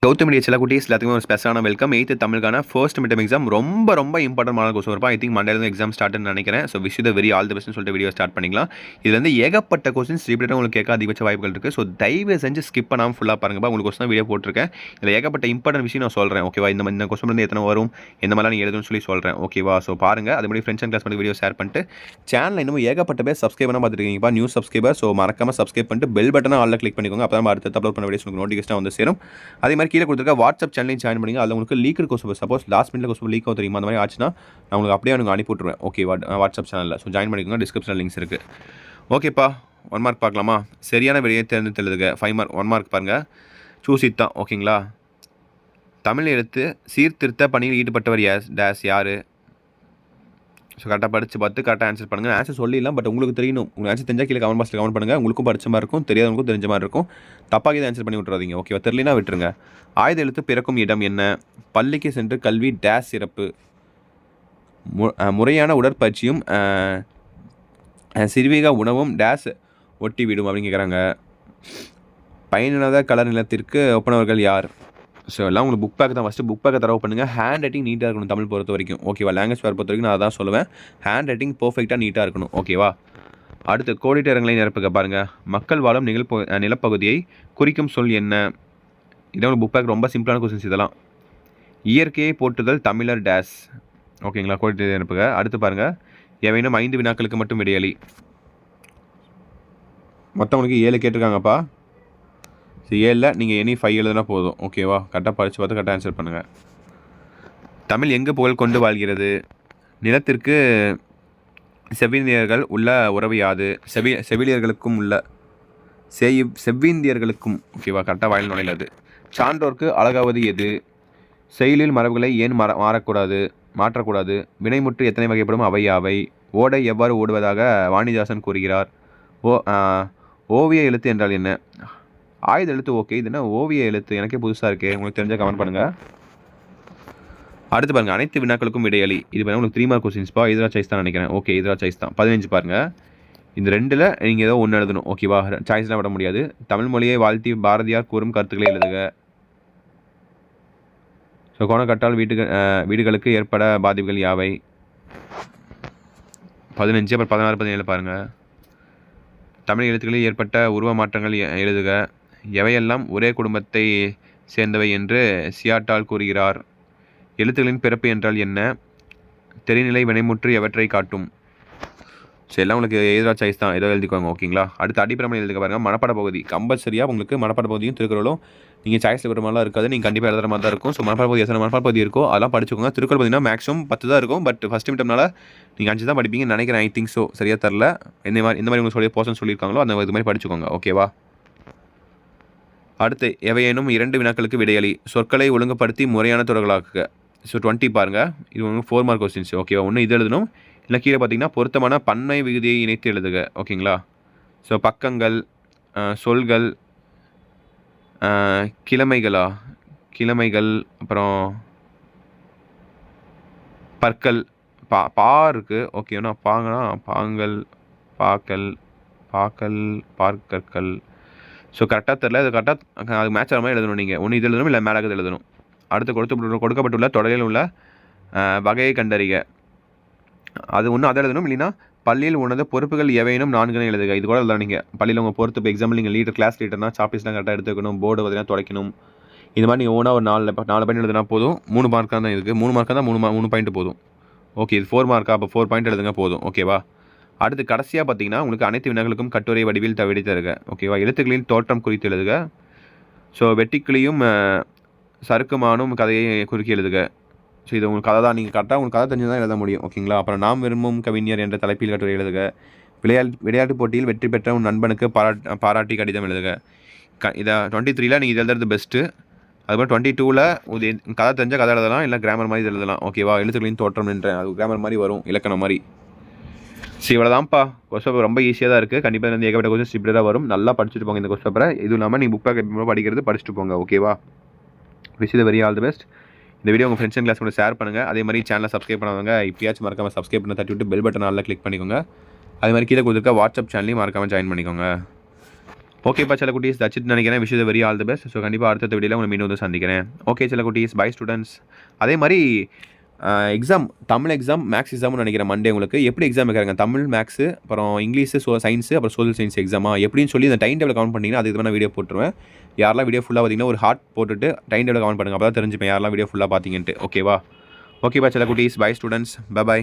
Gautham media சில குட்டீஸ் எல்லாத்துக்குமே ஒரு ஸ்பெஷலான வெல்கம். 8th தமிழுக்கான ஃபர்ஸ்ட் மிட் எக்ஸாம் ரொம்ப இம்பார்ட்டன்ட் கொஸ்டின் இருப்பா. ஐ திங்க் மண்டேலேருந்து எக்ஸாம் ஸ்டார்ட்னு நினைக்கிறேன். So wish the very all the பெஸ்ட்னு சொல்லிட்டு வீடியோ ஸ்டார்ட் பண்ணிக்கலாம். இதுல வந்து ஏகப்பட்ட கொஸ்டின்ஸ் ரிப்பீட்டாக உங்களுக்கு கேட்க அதிகபட்ச வாய்ப்புகள் இருக்குது. ஸோ தயவு செஞ்சு ஸ்கிப் பண்ணாமல் ஃபுல்லாக பாருங்கப்பா. உங்களுக்கு கொஸ்டின் வீடியோ போட்டிருக்கேன். இதில் ஏகப்பட்ட இம்பார்ட்டன்ட் விஷயம் நான் சொல்கிறேன். ஓகேவா? இந்த கொஸ்டின் வந்து எத்தனை வரும், எந்த மாதிரிலாம் நீ எழுதுன்னு சொல்லி சொல்கிறேன். ஓகேவா? ஸோ பாருங்கள். அது மாதிரி ஃப்ரெண்ட்ஸ் அண்ட் கிளாஸ் பண்ணி வீடியோ ஷேர் பண்ணிட்டு சேனல் இன்னும் ஏகப்பட்ட பேர் சப்ஸ்கிரைப் பண்ணால் பார்த்துருக்கீங்கப்பா. New subscriber. ஸோ மறக்காம சப்ஸ்கிரைப் பண்ணிட்டு பெல் பட்டனை ஆல்ல கிளிக் பண்ணிக்கோங்க. அப்போ தான் அடுத்த அப்லோட் பண்ண வீடியோஸ் உங்களுக்கு நோட்டிஃபிகேஷன் வந்து சேரும். அதே மாதிரி கீழே கொடுத்துருக்க வாட்ஸ்அப் சேனலையும் ஜாயின் பண்ணிங்க. அதில் உங்களுக்கு லீக் கொஸ்டின் சப்போஸ் லாஸ்ட் மினிட்ல கொஸ்டின் லீக் ஆகும் தெரியுமா, அந்த மாதிரி ஆச்சுன்னா நான் உங்களுக்கு அப்படியே உங்களுக்கு அனுப்பி விட்டுருவேன். ஓகே, வாட்ஸ்அப் சேனலில். ஸோ ஜாயின் பண்ணிக்கோங்க. டிஸ்கிரிப்ஷனில் லிங்க்ஸ் இருக்குது. ஓகேப்பா, 1 மார்க் பார்க்கலாமா? சரியான விடையை தேர்ந்தெடுத்து எழுதுக. 5 மார்க். 1 மார்க் பாருங்கள். சூஸ் இட் தான். ஓகேங்களா? தமிழ் எழுத்து சீர்திருத்த பணியில் ஈடுபட்டவர் டேஸ் யார்? ஸோ கரெக்டாக படித்து பார்த்து கரெக்டாக ஆன்சர் பண்ணுங்கள். ஆன்சர் சொல்லிடலாம், பட் உங்களுக்கு தெரியணும். உங்களுக்கு ஆன்சர் தெரிஞ்சால் கீழே கமெண்ட் பாக்ஸில் கமெண்ட் பண்ணுங்கள். உங்களுக்கும் படித்த மாதிரி இருக்கும், தெரியாதவங்களுக்கும் தெரிஞ்ச மாதிரி இருக்கும். தப்பாக இதை ஆன்சர் பண்ணி விட்டுறாதீங்க. ஓகேவா? தெரியலனா விட்டுருங்க. ஆயுத எழுத்து பிறக்கும் இடம் என்ன? பள்ளிக்கு சென்று கல்வி டேஸ் சிறப்பு. முறையான உடற்பயிற்சியும் சிறுவீக உணவும் டேஸ் ஒட்டி விடும் அப்படின்னு கேட்குறாங்க. பயனுள்ள கலர் நிலத்திற்கு ஒப்பனவர்கள் யார்? ஸோ எல்லாம் உங்களுக்கு புக் பேக் தான். ஃபஸ்ட்டு புக் பேக்கை தரவு பண்ணுங்கள். ஹேண்ட் ரைட்டிங் நீட்டாக இருக்கணும் தமிழ் பொறுத்த வரைக்கும். ஓகேவா? லாங்குவேஜ் பேர் பொறுத்த வரைக்கும் நான் அதான் சொல்லுவேன். ஹேண்ட் ரைட்டிங் பர்ஃபெக்டாக நீட்டாக இருக்கணும். ஓகேவா? அடுத்து கோடிட்ட இடங்களை நிரப்புக. பாருங்கள். மக்கள் வாழும் நிலப்பகுதியை குறிக்கும் சொல் என்ன? இதெல்லாம் புக் பேக் ரொம்ப சிம்பிளான கொஸ்டின்ஸ் இதெல்லாம். இயற்கையை போற்றுதல் தமிழர் டேஸ். ஓகேங்களா? கோடிட்ட நிரப்புக. அடுத்து பாருங்கள். எவைனும் 5 வினாக்களுக்கு மட்டும் விடையளி. மொத்தவங்களுக்கு 7 கேட்டிருக்காங்கப்பா. ஸோ 7ல் நீங்கள் எனி 5 எழுதுனா போதும். ஓகேவா? கரெக்டாக படித்து பார்த்து கரெக்டாக ஆன்சர் பண்ணுங்கள். தமிழ் எங்கே புகழ் கொண்டு வாழ்கிறது? நிலத்திற்கு செவ்விந்தியர்கள் உள்ள உறவு யாது? செவிலியர்களுக்கும் உள்ள செவ்விந்தியர்களுக்கும். ஓகேவா? கரெக்டாக வாயில் நுழையாது. சான்றோர்க்கு அழகாவது எது? செயலில் மரபுகளை ஏன் மாற்றக்கூடாது? வினைமுற்று எத்தனை வகைப்படும்? அவை யாவை? ஓடை எவ்வாறு ஓடுவதாக வாணிதாசன் கூறுகிறார்? ஓவிய எழுத்து என்றால் என்ன? ஆயுத எழுத்து. ஓகே, இது என்ன ஓவிய எழுத்து? எனக்கே புதுசாக இருக்குது. உங்களுக்கு தெரிஞ்சால் கமெண்ட் பண்ணுங்கள். அடுத்து பாருங்கள். அனைத்து வினாக்களுக்கும் விடையளி. இது பாருங்கள் உங்களுக்கு 3 மார்க் கொஸ்டின்ஸ்ப்பா. இதரா சாய்ஸ் தான் நினைக்கிறேன். ஓகே, இதரா சாய்ஸ் தான். 15 பாருங்கள். இந்த 2ல் நீங்கள் ஏதோ ஒன்று எழுதணும். ஓகேவா? சாய்ஸ்லாம் விட முடியாது. தமிழ் மொழியை வாழ்த்தி பாரதியார் கூறும் கருத்துக்களை எழுதுக. ஸோ கோணக்கட்டால் வீடுகளுக்கு ஏற்பட பாதிப்புகள் யாவை? 15. அப்புறம் 16, 17 பாருங்கள். தமிழ் எழுத்துக்களில் ஏற்பட்ட உருவ மாற்றங்கள் எழுதுக. எவையெல்லாம் ஒரே குடும்பத்தை சேர்ந்தவை என்று சியாட்டால் கூறுகிறார்? எழுத்துக்களின் பிறப்பு என்றால் என்ன? தெரிநிலை வினைமுற்று எவற்றை காட்டும்? ஸோ எல்லாம் உங்களுக்கு எதிராக சாய்ஸ் தான். ஏதோ எழுதிக்கோங்க. ஓகேங்களா? அடுத்து அடிப்பிரமணம் எழுதுக்க பாருங்கள். மனப்பாட பகுதி கம்பல்சரியாக உங்களுக்கு மனப்பாட பகுதியும் திருக்குறளும் நீங்கள் சாய்ஸில் விடுற மாதிரிலாம் இருக்காது. நீங்கள் கண்டிப்பாக எழுதுற மாதிரி தான் இருக்கும். ஸோ மனப்பாட பகுதி எத்தனை மனப்பாட பகுதி இருக்கோ அதெல்லாம் படிச்சுக்கோங்க. திருக்குறள் பார்த்தீங்கன்னா மேக்ஸிமம் 10 தான் இருக்கும். பட் ஃபஸ்ட் மிட்டம்னால நீங்கள் 5 தான் படிப்பீங்கன்னு நினைக்கிறேன். I think so. சரியாக தரல. இந்த மாதிரி உங்களுக்கு சொல்லியிருக்காங்களோ அந்த இது மாதிரி படிச்சுக்கோங்க. ஓகேவா? அடுத்து எவையேனும் 2 வினாக்களுக்கு விடையளி. சொற்களை ஒழுங்குபடுத்தி முறையான தொடர்களாக்குக. ஸோ 20 பாருங்கள். இது உங்களுக்கு 4 மார்க் கொஸ்டின்ஸ். ஓகேவா? ஒன்று இது எழுதணும். இல்லை கீழே பார்த்தீங்கன்னா பொருத்தமான பன்மை விகுதியை இணைத்து எழுதுக. ஓகேங்களா? ஸோ பக்கங்கள், சொல்கள், கிழமைகள், அப்புறம் பற்கள், பா இருக்குது. ஓகேண்ணா? பாங்கன்னா பாங்கல், பார்க்கற்கள். ஸோ கரெக்டாக தெரில. அது கரெக்டாக அது மேட்ச் ஆகிற மாதிரி எழுதணும். நீங்கள் ஒன்று இது எழுதணும், இல்லை மேலே எழுதணும். அடுத்து கொடுக்கப்பட்டுள்ள தொடரில் உள்ள வகையை கண்டறிக. அது ஒன்று அதை எழுதணும். இல்லைன்னா பள்ளியில் உனது பொறுப்புகள் எவையினும் 4 எழுதுக. இது கூட இல்லை. நீங்கள் பள்ளியில் உங்கள் பொறுப்பு இப்போ எக்ஸாம்பிள் நீங்கள் கிளாஸ் லீடர்னா சாப்பீஸ்லாம் கரெக்டாக எடுத்துக்கணும். போர்டு பார்த்தீங்கன்னா துடைக்கணும். இது மாதிரி நீங்கள் ஓனாக ஒரு 4 பாயிண்ட் எழுதுனா போதும். 3 மார்க்காக தான் இருக்குது. 3 மார்க்காக தான் 3 பாயிண்ட் போதும். ஓகே, இது 4 மார்க்கா? அப்போ 4 பாயிண்ட் எழுதுங்க போதும். ஓகேவா? அடுத்து கடைசியாக பார்த்தீங்கன்னா உங்களுக்கு அனைத்து வினாக்களுக்கும் கட்டுரை வடிவில் தருக. ஓகேவா? எழுத்துக்களின் தோற்றம் குறித்து எழுதுக. ஸோ வெட்டிக்கிளியும் சறுக்குமானும் கதையை குறுக்கி எழுதுக. ஸோ இது உங்களுக்கு கதை தான். நீங்கள் கரெக்டாக உங்களுக்கு கதை தெரிஞ்சு தான் எழுத முடியும். ஓகேங்களா? அப்புறம் நாம் விரும்பும் கவிஞர் என்ற தலைப்பில் கட்டுரை எழுதுக. விளையாட்டு போட்டியில் வெற்றி பெற்ற உன் நண்பனுக்கு பாராட்டி கடிதம் எழுதுக. இதை 23ல் நீங்கள் இது எழுதுறது பெஸ்ட்டு. அதுபோல் 22ல் கதை தெரிஞ்ச கதை எழுதலாம், இல்லை கிராமர் மாதிரி எழுதலாம். ஓகேவா? எழுத்துக்களின் தோற்றம் என்ற அது கிராமர் மாதிரி வரும், இலக்கணம் மாதிரி. ஸோ இவ்வளோதான்ப்பா. கொஸ்டின் பேப்பர் ரொம்ப ஈஸியாக தான் இருக்குது. கண்டிப்பாக வந்து ஏகப்பட்ட கொஸ்டின்ஸ் இப்படி தான் வரும். நல்லா படிச்சுட்டு போங்க இந்த கொஸ்டின் பேப்பரை. இதுவும் இல்லாமல் நீங்கள் புக் பேக் படிக்கிறது படிச்சுட்டு போங்க. ஓகேவா? Wish the very all the best. இந்த வீடியோ உங்கள் ஃப்ரெண்ட்ஸ் அண்ட் கிளாஸ் கூட ஷேர் பண்ணுங்கள். அதே மாதிரி சேனலை சப்ஸ்கிரைப் பண்ணாதவங்க இப்போயாச்சும் மறக்காமல் சப்ஸ்கிரைப் பண்ண தட்டி விட்டு பெல் பட்டன் ஆல்ல கிளிக் பண்ணிக்கோங்க. அதே மாதிரி கீழே கொடுத்துருக்க வாட்ஸ்அப் சேனலையும் மறக்காமல் ஜாயின் பண்ணிக்கோங்க. ஓகேப்பா சில குட்டீஸ் தச்சுட்டு நினைக்கிறேன். விஷயம் very all the best. So கண்டிப்பாக அடுத்த வீடியோவில் உங்களை மீண்டும் வந்து சந்திக்கிறேன். ஓகே சில குட்டீஸ், பை ஸ்டூடெண்ட்ஸ். அதே மாதிரி எக்ஸாம், தமிழ் எக்ஸாம், மேக்ஸ் எக்ஸாம்னு நினைக்கிறேன் மண்டே உங்களுக்கு. எப்படி எக்ஸாம் வைக்கிறாங்க, தமிழ், மேக்ஸு, அப்புறம் இங்கிலீஷு, சயின்ஸு, அப்புறம் சோஷியல் சயின்ஸ் எக்ஸாமா எப்படின்னு சொல்லி இந்த டைம் டேபிள் கவுண்ட் பண்ணிங்கன்னா அதுக்கு நான் வீடியோ போட்டுருவேன். யாரெல்லாம் வீடியோ ஃபுல்லாக பார்த்தீங்கன்னா ஒரு ஹார்ட் போட்டுட்டு டைம் டேபிள் கவுண்ட் பண்ணுங்கள். அப்போ தான் தெரிஞ்சுப்பேன் யாரெல்லாம் வீடியோ ஃபுல்லாக பார்த்தீங்கன்ட்டு. ஓகேவா சில குட்டீஸ், பை ஸ்டூடெண்ட்ஸ், பை.